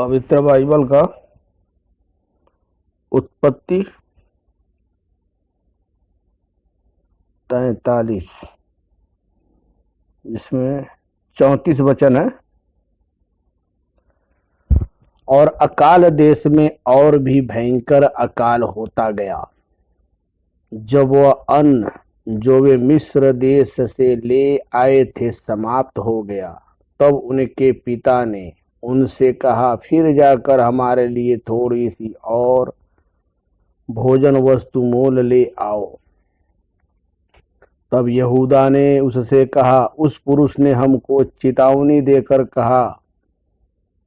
पवित्र बाइबल का उत्पत्ति 43 जिसमें 34 वचन है। और अकाल देश में और भी भयंकर अकाल होता गया जब वह अन्न जो वे मिस्र देश से ले आए थे समाप्त हो गया। तब उनके पिता ने उनसे कहा, फिर जाकर हमारे लिए थोड़ी सी और भोजन वस्तु मोल ले आओ। तब यहूदा ने उससे कहा, उस पुरुष ने हमको चेतावनी देकर कहा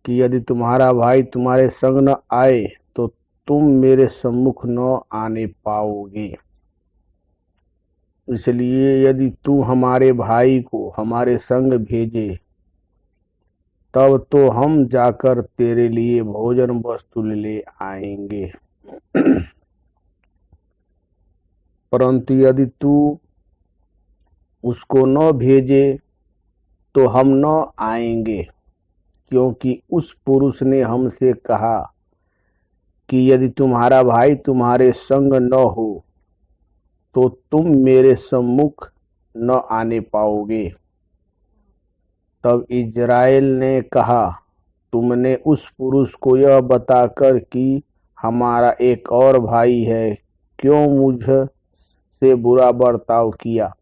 कि यदि तुम्हारा भाई तुम्हारे संग न आए तो तुम मेरे सम्मुख न आने पाओगे। इसलिए यदि तू हमारे भाई को हमारे संग भेजे तब तो हम जाकर तेरे लिए भोजन वस्तु ले आएंगे। परंतु यदि तू उसको न भेजे तो हम न आएंगे, क्योंकि उस पुरुष ने हमसे कहा कि यदि तुम्हारा भाई तुम्हारे संग न हो तो तुम मेरे सम्मुख न आने पाओगे। तब इज़राइल ने कहा, तुमने उस पुरुष को यह बताकर कि हमारा एक और भाई है, क्यों मुझ से बुरा बर्ताव किया?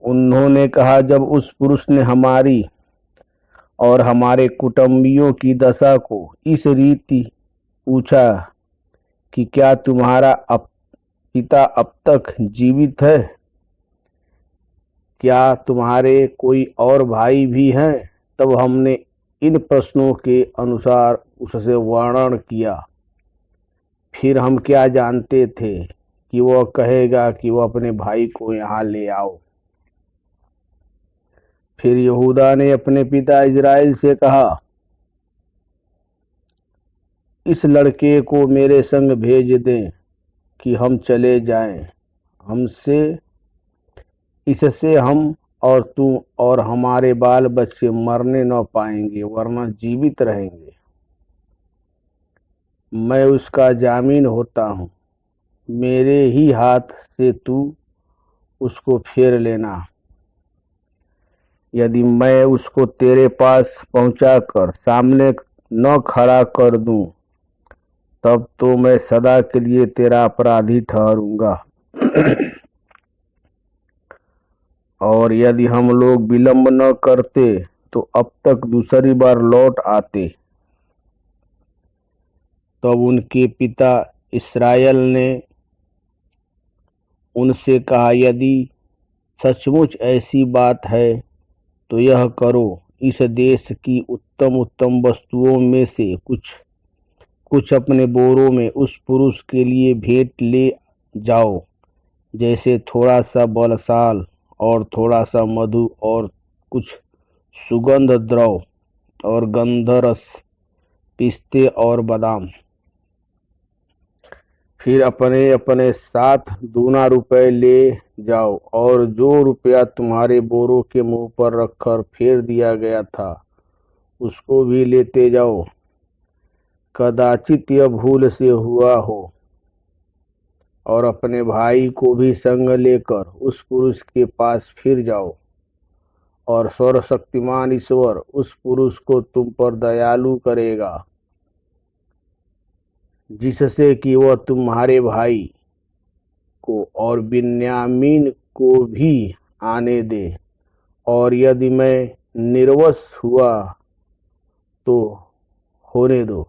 उन्होंने कहा, जब उस पुरुष ने हमारी और हमारे कुटुंबियों की दशा को इस रीति पूछा कि क्या तुम्हारा पिता अब तक जीवित है, क्या तुम्हारे कोई और भाई भी हैं, तब हमने इन प्रश्नों के अनुसार उससे वर्णन किया। फिर हम क्या जानते थे कि वह कहेगा कि वह अपने भाई को यहाँ ले आओ। फिर यहूदा ने अपने पिता इज़राइल से कहा, इस लड़के को मेरे संग भेज दें कि हम चले जाएं। इससे हम और तू और हमारे बाल बच्चे मरने न पाएंगे, वरना जीवित रहेंगे। मैं उसका जामीन होता हूँ, मेरे ही हाथ से तू उसको फेर लेना। यदि मैं उसको तेरे पास पहुंचाकर सामने न खड़ा कर दूं, तब तो मैं सदा के लिए तेरा अपराधी ठहरूंगा। और यदि हम लोग विलंब न करते तो अब तक दूसरी बार लौट आते। तब उनके पिता इस्राएल ने उनसे कहा, यदि सचमुच ऐसी बात है तो यह करो, इस देश की उत्तम उत्तम वस्तुओं में से कुछ अपने बोरों में उस पुरुष के लिए भेंट ले जाओ, जैसे थोड़ा सा बलसाल और थोड़ा सा मधु और कुछ सुगंध द्रव और गंधरस, पिस्ते और बादाम। फिर अपने अपने साथ दूना रुपए ले जाओ, और जो रुपया तुम्हारे बोरों के मुंह पर रखकर फेर दिया गया था उसको भी लेते जाओ। कदाचित यह भूल से हुआ हो। और अपने भाई को भी संग लेकर उस पुरुष के पास फिर जाओ, और सर्वशक्तिमान ईश्वर उस पुरुष को तुम पर दयालु करेगा, जिससे कि वह तुम्हारे भाई को और बिन्यामीन को भी आने दे। और यदि मैं निर्वश हुआ तो होने दो।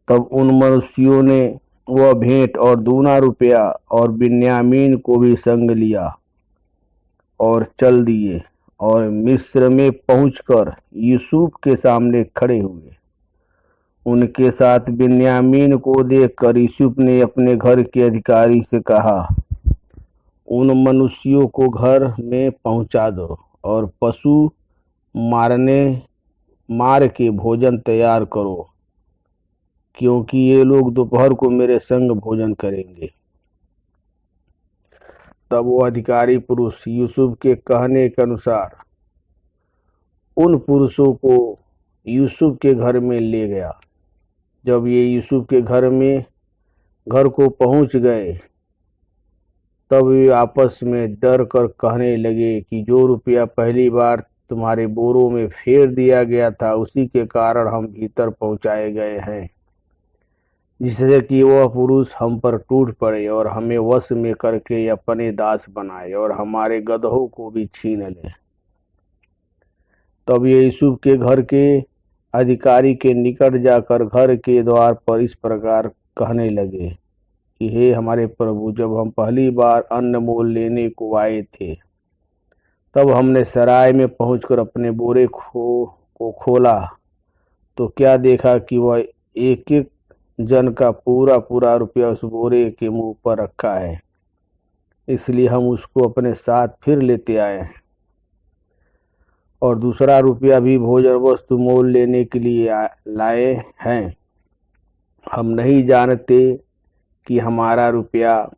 तब उन मनुष्यों ने वह भेंट और दूना रुपया और बिन्यामीन को भी संग लिया और चल दिए, और मिस्र में पहुंचकर यूसुफ के सामने खड़े हुए। उनके साथ बिन्यामीन को देखकर यूसुफ ने अपने घर के अधिकारी से कहा, उन मनुष्यों को घर में पहुंचा दो और पशु मार के भोजन तैयार करो, क्योंकि ये लोग दोपहर को मेरे संग भोजन करेंगे। तब वो अधिकारी पुरुष यूसुफ के कहने के अनुसार उन पुरुषों को यूसुफ के घर में ले गया। जब ये यूसुफ के घर को पहुंच गए, तब वे आपस में डर कर कहने लगे कि जो रुपया पहली बार तुम्हारे बोरों में फेर दिया गया था, उसी के कारण हम भीतर पहुंचाए गए हैं, जिससे कि वह पुरुष हम पर टूट पड़े और हमें वश में करके अपने दास बनाए और हमारे गदहों को भी छीन ले। तब ये यूसुफ के घर के अधिकारी के निकट जाकर घर के द्वार पर इस प्रकार कहने लगे कि हे हमारे प्रभु, जब हम पहली बार अन्न मोल लेने को आए थे, तब हमने सराय में पहुंचकर अपने बोरे को खोला, तो क्या देखा कि वह एक एक जन का पूरा पूरा रुपया उस बोरे के मुंह पर रखा है। इसलिए हम उसको अपने साथ फिर लेते आए हैं और दूसरा रुपया भी भोजन वस्तु मोल लेने के लिए लाए हैं। हम नहीं जानते कि हमारा रुपया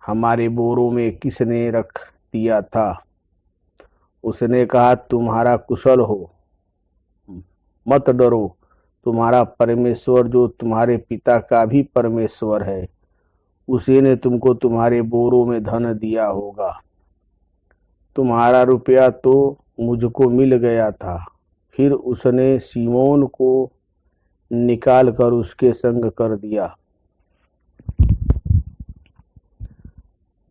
हमारे बोरों में किसने रख दिया था। उसने कहा, तुम्हारा कुशल हो, मत डरो, तुम्हारा परमेश्वर जो तुम्हारे पिता का भी परमेश्वर है, उसी ने तुमको तुम्हारे बोरों में धन दिया होगा। तुम्हारा रुपया तो मुझको मिल गया था। फिर उसने सीमोन को निकाल कर उसके संग कर दिया।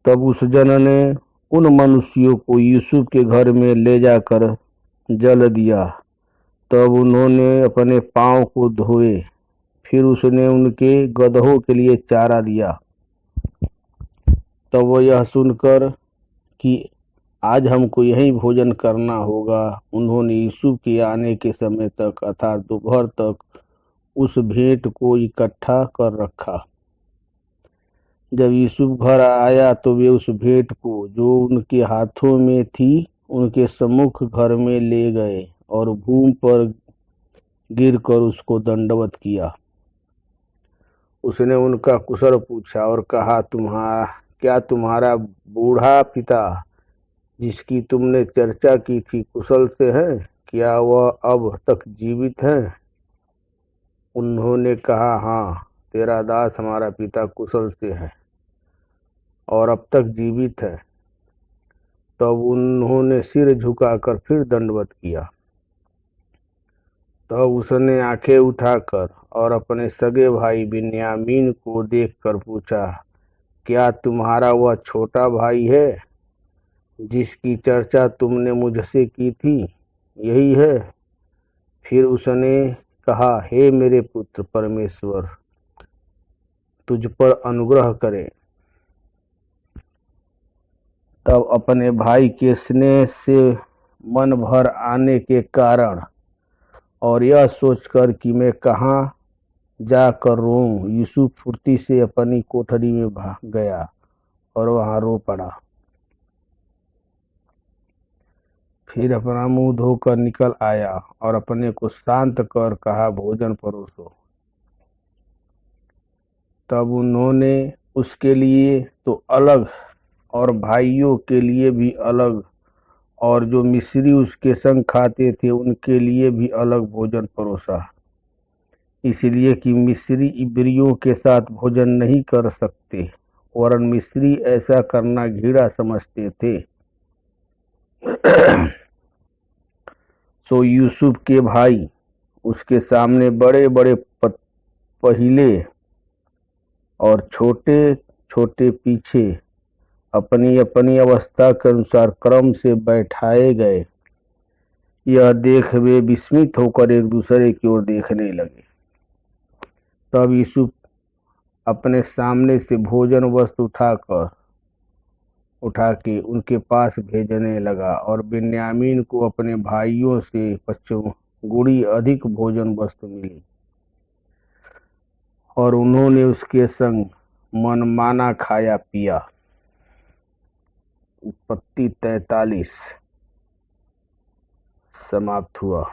तब उस जन ने उन मनुष्यों को यूसुफ के घर में ले जाकर जल दिया। तब उन्होंने अपने पांव को धोए। फिर उसने उनके गदहों के लिए चारा दिया। तब वह यह सुनकर कि आज हमको यही भोजन करना होगा, उन्होंने यूसुफ के आने के समय तक अर्थात दोपहर तक उस भेंट को इकट्ठा कर रखा। जब यूसुफ घर आया तो वे उस भेंट को जो उनके हाथों में थी उनके सम्मुख घर में ले गए और भूमि पर गिरकर उसको दंडवत किया। उसने उनका कुशल पूछा और कहा, क्या तुम्हारा बूढ़ा पिता जिसकी तुमने चर्चा की थी कुशल से है? क्या वह अब तक जीवित है? उन्होंने कहा, हाँ, तेरा दास हमारा पिता कुशल से है और अब तक जीवित है। तब उन्होंने सिर झुकाकर फिर दंडवत किया। तब उसने आंखें उठाकर और अपने सगे भाई बिन्यामीन को देखकर पूछा, क्या तुम्हारा वह छोटा भाई है जिसकी चर्चा तुमने मुझसे की थी, यही है? फिर उसने कहा, हे मेरे पुत्र, परमेश्वर तुझ पर अनुग्रह करे। तब अपने भाई के स्नेह से मन भर आने के कारण और यह सोचकर कि मैं कहाँ जाकर रोऊं, यूसुफ फुर्ती से अपनी कोठरी में भाग गया और वहां रो पड़ा। फिर अपना मुंह धोकर निकल आया और अपने को शांत कर कहा, भोजन परोसो। तब उन्होंने उसके लिए तो अलग और भाइयों के लिए भी अलग और जो मिस्री उसके संग खाते थे उनके लिए भी अलग भोजन परोसा, इसलिए कि मिस्री इब्रियों के साथ भोजन नहीं कर सकते, वरन मिस्री ऐसा करना घृणा समझते थे। सो यूसुफ के भाई उसके सामने बड़े बड़े पहिले और छोटे छोटे पीछे अपनी अपनी अवस्था के अनुसार क्रम से बैठाए गए। यह देख वे विस्मित होकर एक दूसरे की ओर देखने लगे। तब यूसुफ अपने सामने से भोजन वस्तु उठा के उनके पास भेजने लगा और बिन्यामीन को अपने भाइयों से 25 गुणी अधिक भोजन वस्तु मिली और उन्होंने उसके संग मनमाना खाया पिया। उत्पत्ति 43 समाप्त हुआ।